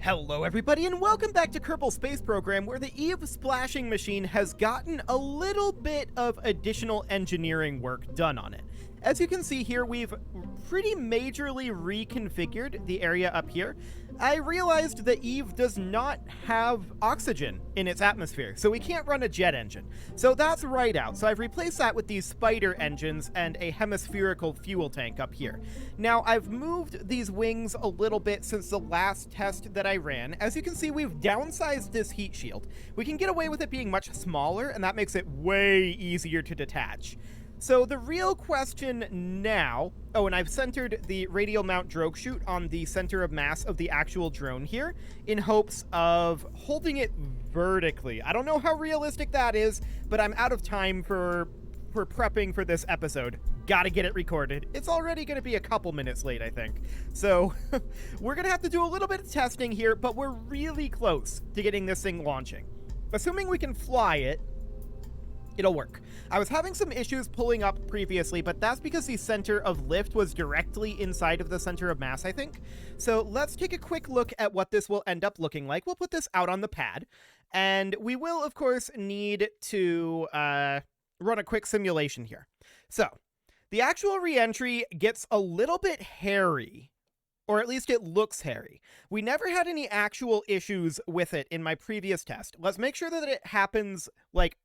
Hello everybody and welcome back to Kerbal Space Program, where the Eve splashing machine has gotten a little bit of additional engineering work done on it. As you can see here, we've pretty majorly reconfigured the area up here. I realized that Eve does not have oxygen in its atmosphere, so we can't run a jet engine. So that's right out. So I've replaced that with these spider engines and a hemispherical fuel tank up here. Now, I've moved these wings a little bit since the last test that I ran. As you can see, we've downsized this heat shield. We can get away with it being much smaller, and that makes it way easier to detach. So the real question now... Oh, and I've centered the radial mount drogue chute on the center of mass of the actual drone here in hopes of holding it vertically. I don't know how realistic that is, but I'm out of time for prepping for this episode. Gotta get it recorded. It's already gonna be a couple minutes late, I think. So we're gonna have to do a little bit of testing here, but we're really close to getting this thing launching. Assuming we can fly it, it'll work. I was having some issues pulling up previously, but that's because the center of lift was directly inside of the center of mass, I think. So let's take a quick look at what this will end up looking like. We'll put this out on the pad, and we will, of course, need to run a quick simulation here. So the actual re-entry gets a little bit hairy, or at least it looks hairy. We never had any actual issues with it in my previous test. Let's make sure that it happens, like,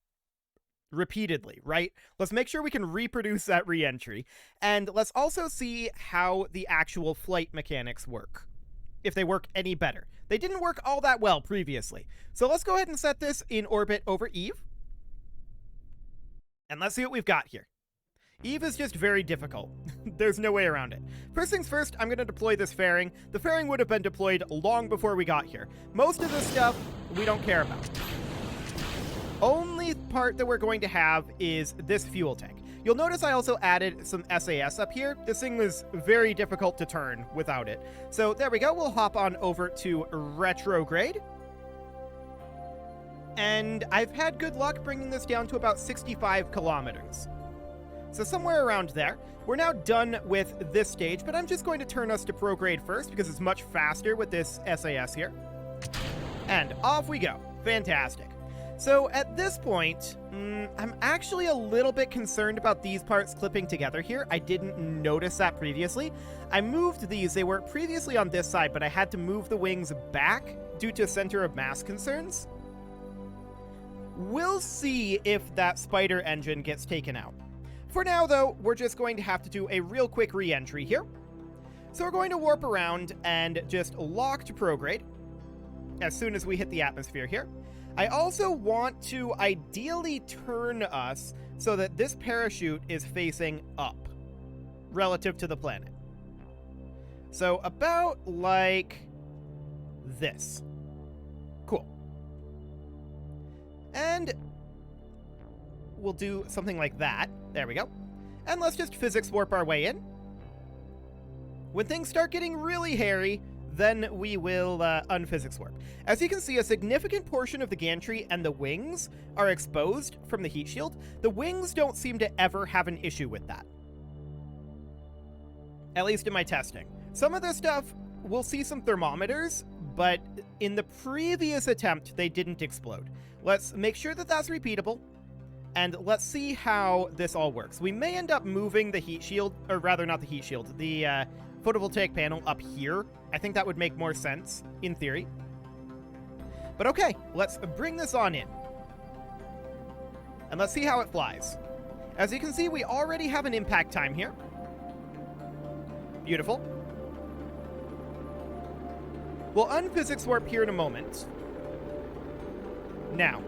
repeatedly, right? Let's make sure we can reproduce that re-entry, and let's also see how the actual flight mechanics work, if they work any better. They didn't work all that well previously. So let's go ahead and set this in orbit over Eve, and let's see what we've got here. Eve is just very difficult. There's no way around it. First things first, I'm going to deploy this fairing. The fairing would have been deployed long before we got here. Most of this stuff we don't care about. Only part that we're going to have is this fuel tank. You'll notice I also added some SAS up here. This thing was very difficult to turn without it. So there we go. We'll hop on over to retrograde. And I've had good luck bringing this down to about 65 kilometers. So somewhere around there. We're now done with this stage, but I'm just going to turn us to prograde first because it's much faster with this SAS here. And off we go. Fantastic. So at this point, I'm actually a little bit concerned about these parts clipping together here. I didn't notice that previously. I moved these. They were previously on this side, but I had to move the wings back due to center of mass concerns. We'll see if that spider engine gets taken out. For now, though, we're just going to have to do a real quick re-entry here. So we're going to warp around and just lock to prograde as soon as we hit the atmosphere here. I also want to ideally turn us so that this parachute is facing up relative to the planet. So about like this. Cool. And we'll do something like that. There we go. And let's just physics warp our way in. When things start getting really hairy, then we will unphysics warp. As you can see, a significant portion of the gantry and the wings are exposed from the heat shield. The wings don't seem to ever have an issue with that. At least in my testing. Some of this stuff, we'll see some thermometers, but in the previous attempt, they didn't explode. Let's make sure that that's repeatable, and let's see how this all works. We may end up moving the heat shield, or rather not the heat shield, the photovoltaic panel up here. I think that would make more sense, in theory. But okay, let's bring this on in. And let's see how it flies. As you can see, we already have an impact time here. Beautiful. We'll unphysics warp here in a moment. Now,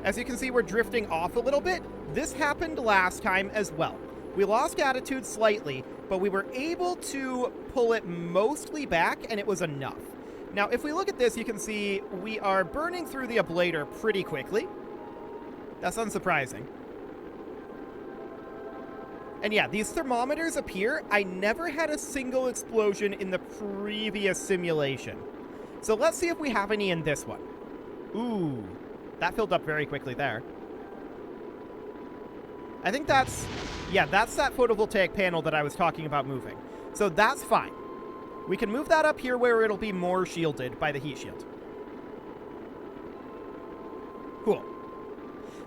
as you can see, we're drifting off a little bit. This happened last time as well. We lost attitude slightly, but we were able to pull it mostly back, and it was enough. Now, if we look at this, you can see we are burning through the ablator pretty quickly. That's unsurprising. And yeah, these thermometers appear. I never had a single explosion in the previous simulation. So let's see if we have any in this one. Ooh, that filled up very quickly there. I think that's... Yeah, that's that photovoltaic panel that I was talking about moving. So that's fine. We can move that up here where it'll be more shielded by the heat shield. Cool.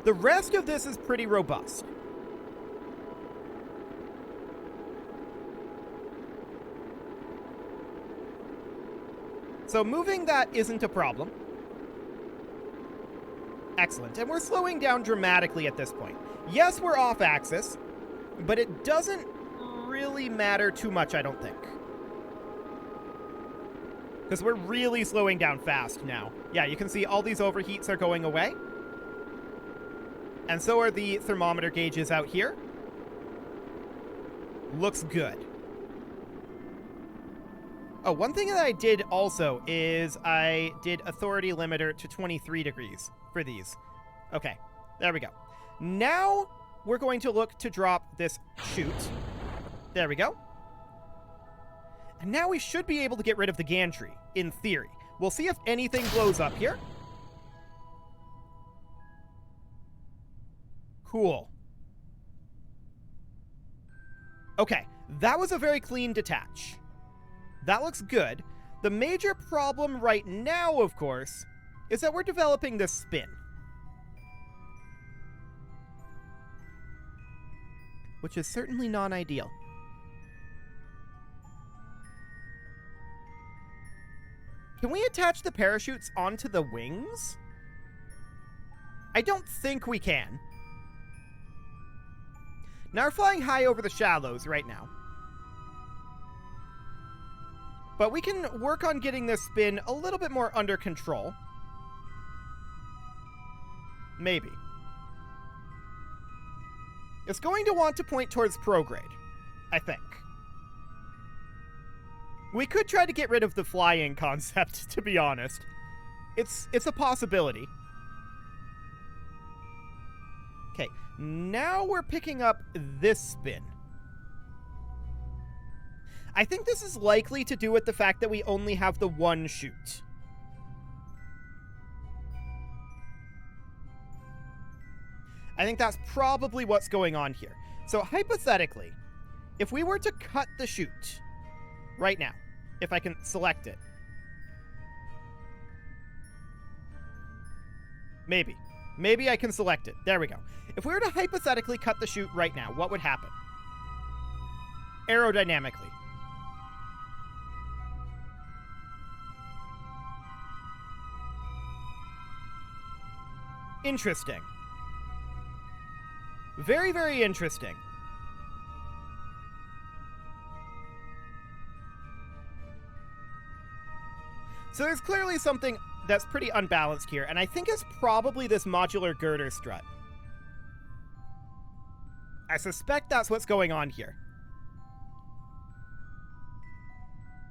The rest of this is pretty robust. So moving that isn't a problem. Excellent. And we're slowing down dramatically at this point. Yes, we're off axis, but it doesn't really matter too much, I don't think. Because we're really slowing down fast now. Yeah, you can see all these overheats are going away. And so are the thermometer gauges out here. Looks good. Oh, one thing that I did also is I did authority limiter to 23 degrees for these. Okay, there we go. Now we're going to look to drop this chute. There we go. And now we should be able to get rid of the gantry, in theory. We'll see if anything blows up here. Cool. Okay, that was a very clean detach. That looks good. The major problem right now, of course, is that we're developing this spin. Which is certainly non-ideal. Can we attach the parachutes onto the wings? I don't think we can. Now we're flying high over the shallows right now. But we can work on getting this spin a little bit more under control. Maybe. It's going to want to point towards prograde, I think. We could try to get rid of the flying concept, to be honest. It's a possibility. Okay, now we're picking up this spin. I think this is likely to do with the fact that we only have the one chute. I think that's probably what's going on here. So hypothetically, if we were to cut the chute right now, if I can select it. Maybe I can select it. There we go. If we were to hypothetically cut the chute right now, what would happen? Aerodynamically. Interesting. Very, very interesting. So there's clearly something that's pretty unbalanced here, and I think it's probably this modular girder strut. I suspect that's what's going on here.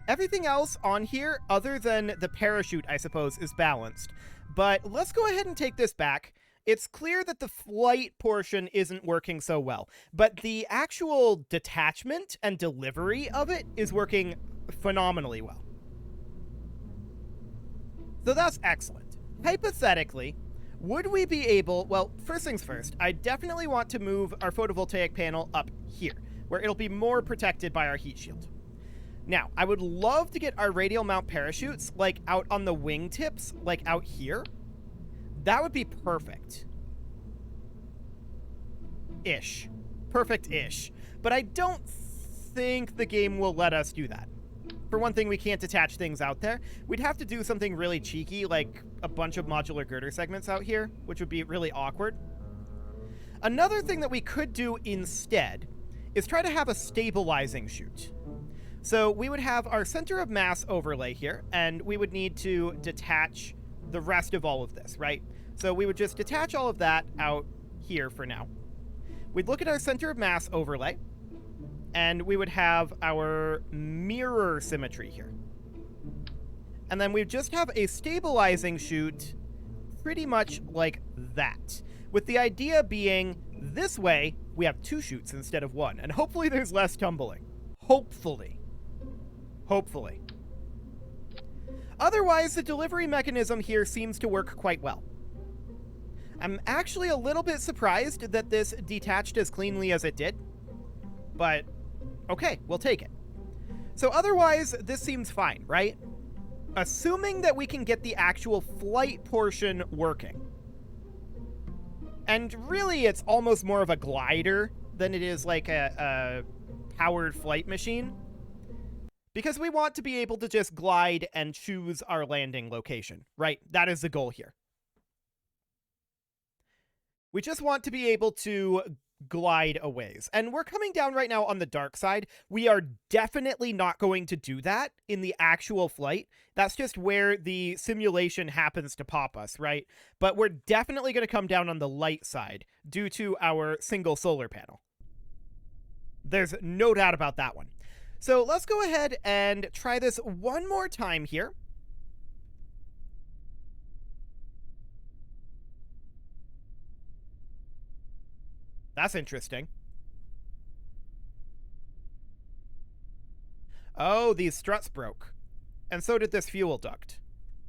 Everything else on here, other than the parachute, I suppose, is balanced. But let's go ahead and take this back. It's clear that the flight portion isn't working so well, but the actual detachment and delivery of it is working phenomenally well. So that's excellent. Hypothetically, would we be able... Well, first things first, I definitely want to move our photovoltaic panel up here, where it'll be more protected by our heat shield. Now, I would love to get our radial mount parachutes, like, out on the wingtips, like, out here. That would be perfect. Ish. Perfect-ish. But I don't think the game will let us do that. For one thing, we can't attach things out there. We'd have to do something really cheeky, like a bunch of modular girder segments out here, which would be really awkward. Another thing that we could do instead is try to have a stabilizing chute. So we would have our center of mass overlay here, and we would need to detach the rest of all of this, right? So we would just detach all of that out here for now. We'd look at our center of mass overlay, and we would have our mirror symmetry here. And then we'd just have a stabilizing chute pretty much like that, with the idea being this way we have two chutes instead of one, and hopefully there's less tumbling. Hopefully. Otherwise, the delivery mechanism here seems to work quite well. I'm actually a little bit surprised that this detached as cleanly as it did, but okay, we'll take it. So otherwise, this seems fine, right? Assuming that we can get the actual flight portion working. And really, it's almost more of a glider than it is like a powered flight machine. Because we want to be able to just glide and choose our landing location, right? That is the goal here. We just want to be able to glide a ways. And we're coming down right now on the dark side. We are definitely not going to do that in the actual flight. That's just where the simulation happens to pop us, right? But we're definitely going to come down on the light side due to our single solar panel. There's no doubt about that one. So let's go ahead and try this one more time here. That's interesting. Oh, these struts broke. And so did this fuel duct.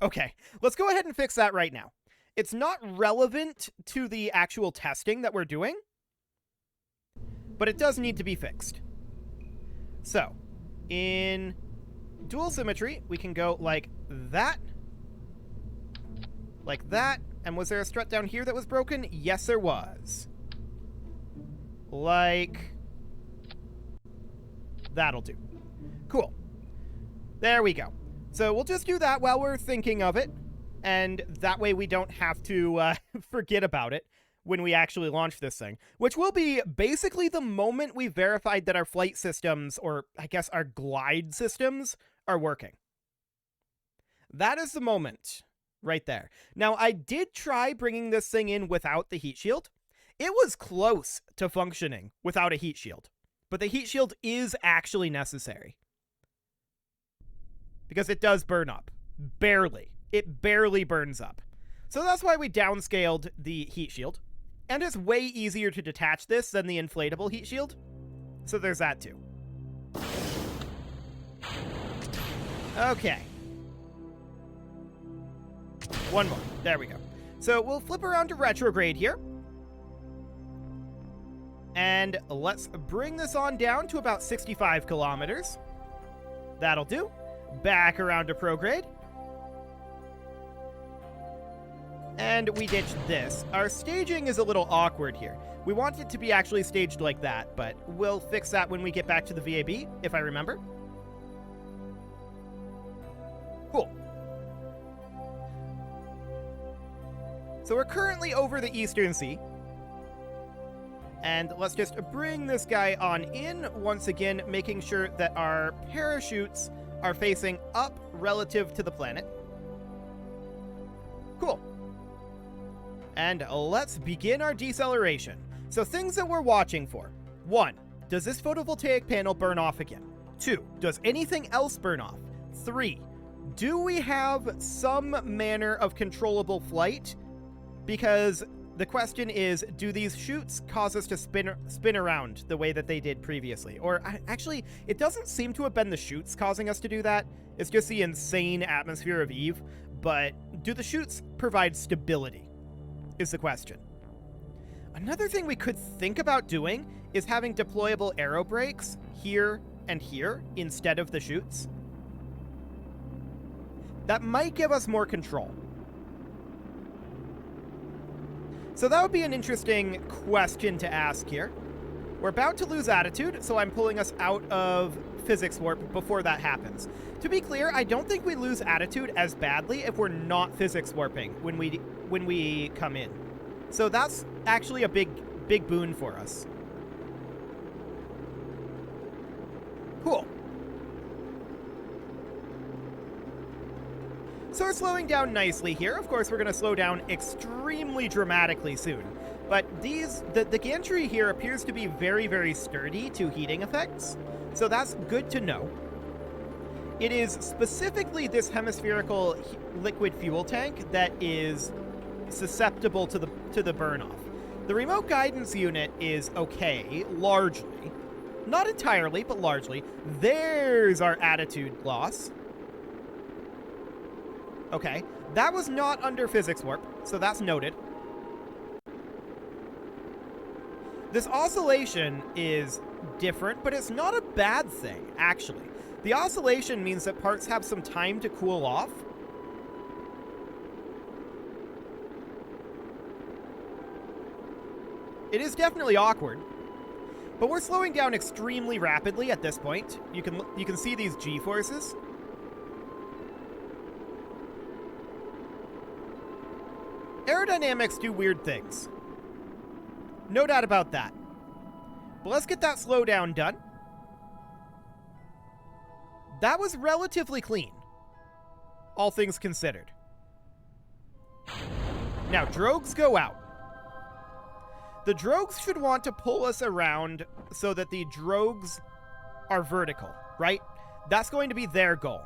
Okay, let's go ahead and fix that right now. It's not relevant to the actual testing that we're doing, but it does need to be fixed. So, in dual symmetry, we can go like that. Like that. And was there a strut down here that was broken? Yes, there was. Like, that'll do. Cool. There we go. So we'll just do that while we're thinking of it, and that way we don't have to forget about it when we actually launch this thing, which will be basically the moment we verified that our flight systems, or I guess our glide systems, are working. That is the moment right there. Now, I did try bringing this thing in without the heat shield. It was close to functioning without a heat shield, but the heat shield is actually necessary because it does burn up. Barely. It barely burns up. So that's why we downscaled the heat shield, and it's way easier to detach this than the inflatable heat shield, so there's that too. Okay. One more. There we go. So we'll flip around to retrograde here. And let's bring this on down to about 65 kilometers. That'll do. Back around to prograde. And we ditched this. Our staging is a little awkward here. We want it to be actually staged like that, but we'll fix that when we get back to the VAB, if I remember. Cool. So we're currently over the Eastern Sea. And let's just bring this guy on in once again, making sure that our parachutes are facing up relative to the planet. Cool. And let's begin our deceleration. So things that we're watching for. 1, does this photovoltaic panel burn off again? 2, does anything else burn off? 3, do we have some manner of controllable flight? Because the question is, do these chutes cause us to spin around the way that they did previously? Or actually, it doesn't seem to have been the chutes causing us to do that. It's just the insane atmosphere of Eve. But do the chutes provide stability? Is the question. Another thing we could think about doing is having deployable aero brakes here and here instead of the chutes. That might give us more control. So that would be an interesting question to ask here. We're about to lose attitude, so I'm pulling us out of physics warp before that happens. To be clear, I don't think we lose attitude as badly if we're not physics warping when we come in. So that's actually a big boon for us. Cool. So we're slowing down nicely here. Of course, we're going to slow down extremely dramatically soon. But the gantry here appears to be very, very sturdy to heating effects. So that's good to know. It is specifically this hemispherical liquid fuel tank that is susceptible to the burn-off. The remote guidance unit is okay, largely. Not entirely, but largely. There's our attitude loss. Okay, that was not under physics warp, so that's noted. This oscillation is different, but it's not a bad thing, actually. The oscillation means that parts have some time to cool off. It is definitely awkward, but we're slowing down extremely rapidly at this point. You can see these G-forces. Aerodynamics do weird things. No doubt about that. But let's get that slowdown done. That was relatively clean, all things considered. Now, drogues go out. The drogues should want to pull us around so that the drogues are vertical, right? That's going to be their goal.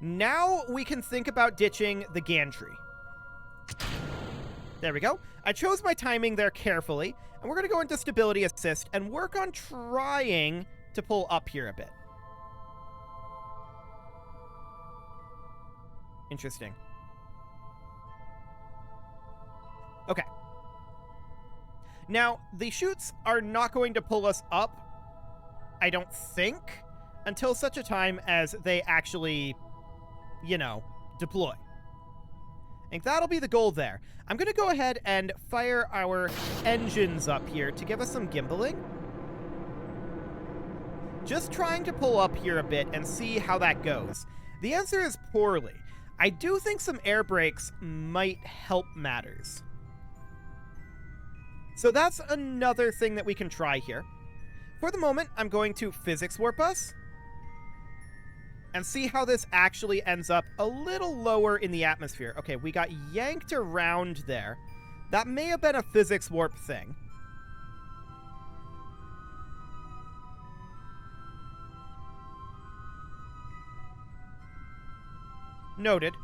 Now we can think about ditching the gantry. There we go. I chose my timing there carefully, and we're going to go into Stability Assist and work on trying to pull up here a bit. Interesting. Okay. Now, the chutes are not going to pull us up, I don't think, until such a time as they actually, you know, deploy. I think that'll be the goal there. I'm going to go ahead and fire our engines up here to give us some gimbaling. Just trying to pull up here a bit and see how that goes. The answer is poorly. I do think some air brakes might help matters. So that's another thing that we can try here. For the moment, I'm going to physics warp us and see how this actually ends up a little lower in the atmosphere. Okay, we got yanked around there. That may have been a physics warp thing. Noted.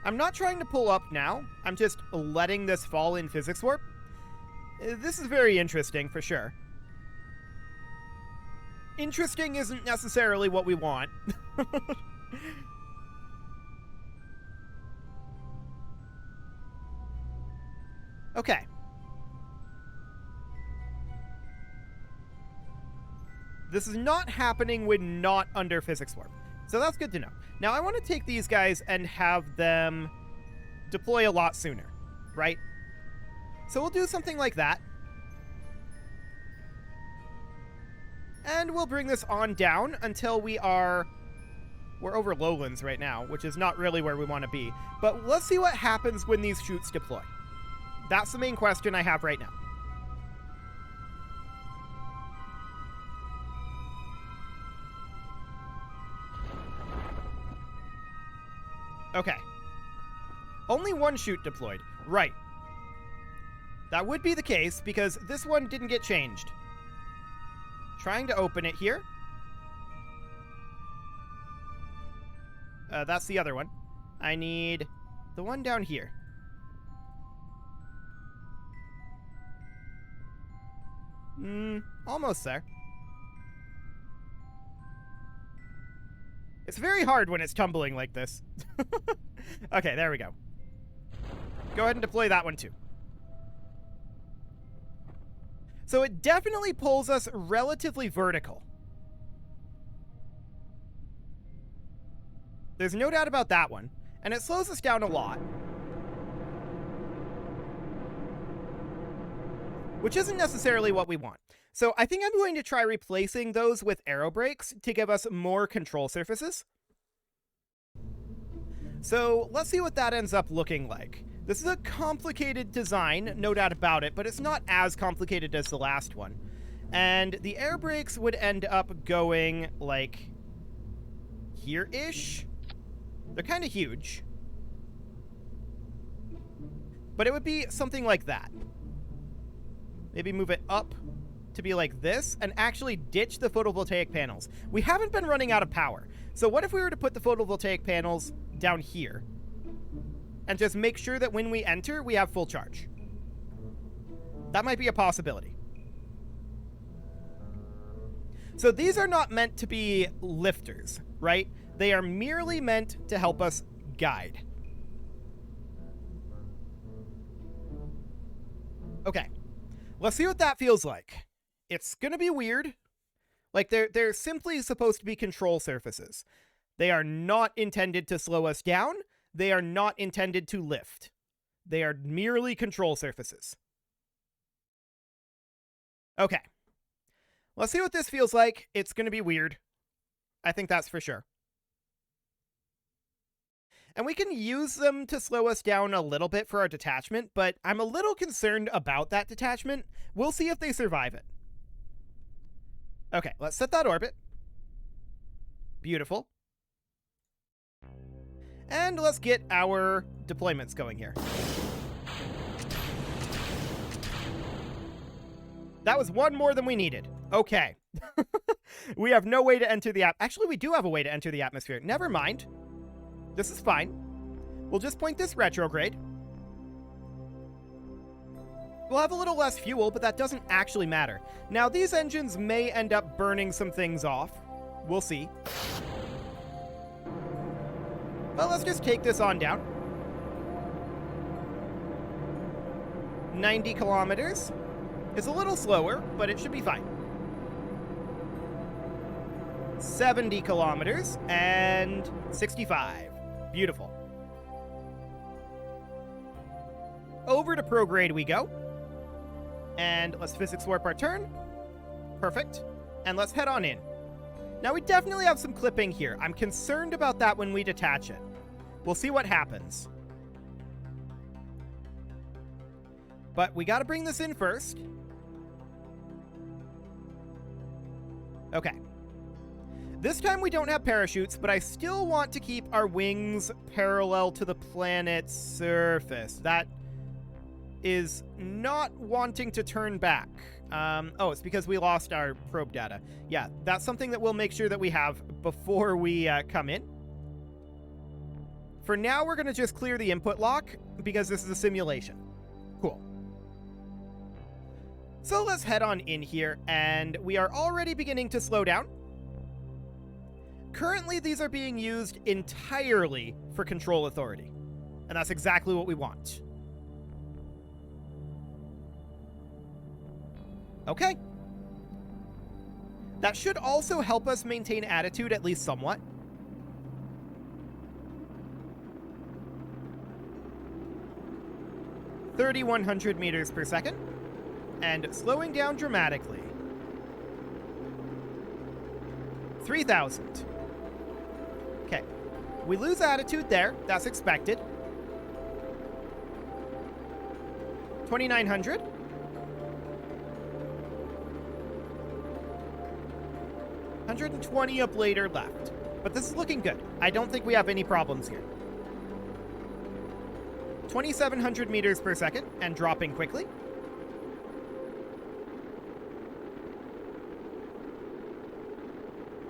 I'm not trying to pull up now. I'm just letting this fall in physics warp. This is very interesting, for sure. Interesting isn't necessarily what we want. Okay. This is not happening when not under physics warp. So that's good to know. Now I want to take these guys and have them deploy a lot sooner, right? So we'll do something like that. And we'll bring this on down until we're over lowlands right now, which is not really where we want to be. But let's see what happens when these chutes deploy. That's the main question I have right now. Okay. Only one chute deployed. Right. That would be the case because this one didn't get changed. Trying to open it here. That's the other one. I need the one down here. Almost there. It's very hard when it's tumbling like this. Okay, there we go. Go ahead and deploy that one too. So it definitely pulls us relatively vertical. There's no doubt about that one. And it slows us down a lot. Which isn't necessarily what we want. So I think I'm going to try replacing those with aero brakes to give us more control surfaces. So let's see what that ends up looking like. This is a complicated design, no doubt about it, but it's not as complicated as the last one. And the air brakes would end up going, like, here-ish. They're kind of huge. But it would be something like that. Maybe move it up to be like this and actually ditch the photovoltaic panels. We haven't been running out of power. So what if we were to put the photovoltaic panels down here and just make sure that when we enter, we have full charge? That might be a possibility. So these are not meant to be lifters, right? They are merely meant to help us guide. Okay. Let's see what that feels like. It's gonna be weird. Like, they're simply supposed to be control surfaces. They are not intended to slow us down. They are not intended to lift. They are merely control surfaces. Okay. Let's see what this feels like. It's going to be weird. I think that's for sure. And we can use them to slow us down a little bit for our detachment, but I'm a little concerned about that detachment. We'll see if they survive it. Okay, let's set that orbit. Beautiful. And let's get our deployments going here. That was one more than we needed. Okay. We have no way to enter the Actually, we do have a way to enter the atmosphere. Never mind. This is fine. We'll just point this retrograde. We'll have a little less fuel, but that doesn't actually matter. Now, these engines may end up burning some things off. We'll see. Well, let's just take this on down. 90 kilometers. It's a little slower, but it should be fine. 70 kilometers and 65. Beautiful. Over to prograde we go. And let's physics warp our turn. Perfect. And let's head on in. Now, we definitely have some clipping here. I'm concerned about that when we detach it. We'll see what happens. But we got to bring this in first. Okay. This time we don't have parachutes, but I still want to keep our wings parallel to the planet's surface. That is not wanting to turn back. Oh, it's because we lost our probe data. Yeah, that's something that we'll make sure that we have before we come in. For now, we're going to just clear the input lock because this is a simulation. Cool. So let's head on in here, and we are already beginning to slow down. Currently, these are being used entirely for control authority, and that's exactly what we want. Okay. That should also help us maintain attitude at least somewhat. (3,100 meters per second), and slowing down dramatically. 3,000. Okay. We lose attitude there. That's expected. 2,900. 120 ablator left. But this is looking good. I don't think we have any problems here. 2,700 meters per second, and dropping quickly.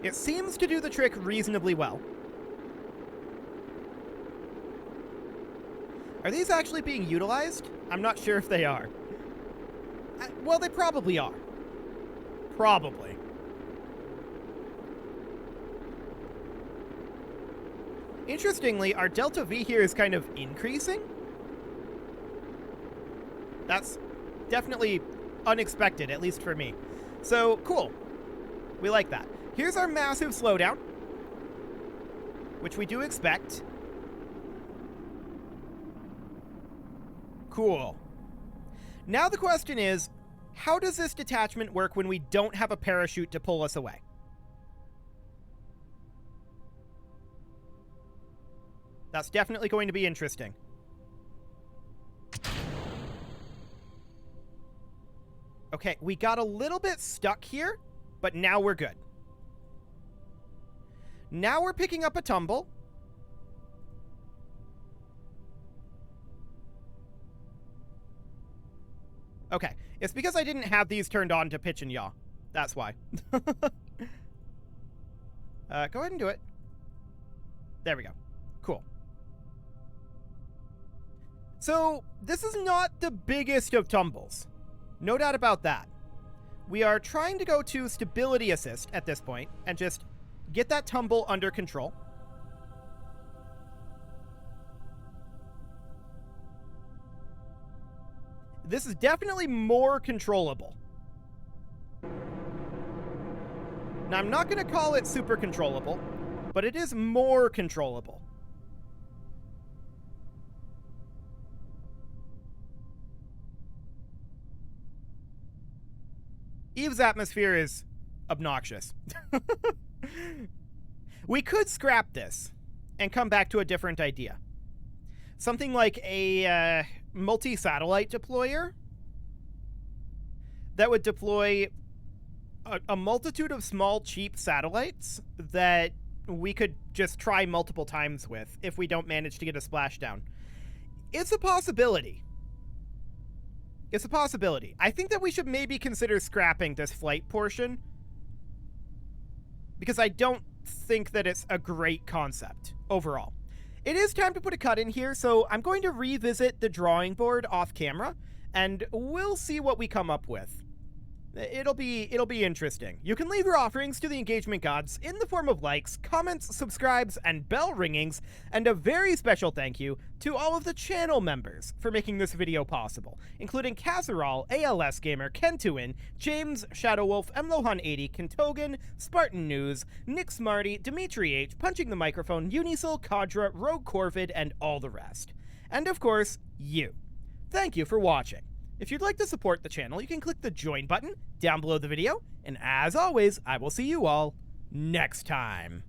It seems to do the trick reasonably well. Are these actually being utilized? I'm not sure if they are. Well, they probably are. Probably. Interestingly, our delta V here is kind of increasing. That's definitely unexpected, at least for me. So, cool. We like that. Here's our massive slowdown, which we do expect. Cool. Now the question is, how does this detachment work when we don't have a parachute to pull us away? That's definitely going to be interesting. Okay, we got a little bit stuck here, but now we're good. Now we're picking up a tumble. Okay, it's because I didn't have these turned on to pitch and yaw. That's why. Go ahead and do it. There we go. Cool. So, this is not the biggest of tumbles. No doubt about that. We are trying to go to stability assist at this point and just get that tumble under control. This is definitely more controllable. Now, I'm not going to call it super controllable, but it is more controllable. Eve's atmosphere is obnoxious. We could scrap this and come back to a different idea. Something like a multi-satellite deployer that would deploy a multitude of small, cheap satellites that we could just try multiple times with if we don't manage to get a splashdown. It's a possibility. It's a possibility. I think that we should maybe consider scrapping this flight portion, because I don't think that it's a great concept overall. It is time to put a cut in here, so I'm going to revisit the drawing board off camera, and we'll see what we come up with. It'll be interesting. You can leave your offerings to the engagement gods in the form of likes, comments, subscribes, and bell ringings, and a very special thank you to all of the channel members for making this video possible, including Casserole, ALS Gamer, Kentuin, James, Shadowwolf, Mlohan80, Kentogan, Spartan News, Nick Smarty, Dimitri H, Punching the Microphone, Unisil, Kadra, Rogue Corvid, and all the rest. And of course, you. Thank you for watching. If you'd like to support the channel, you can click the join button down below the video, and as always, I will see you all next time.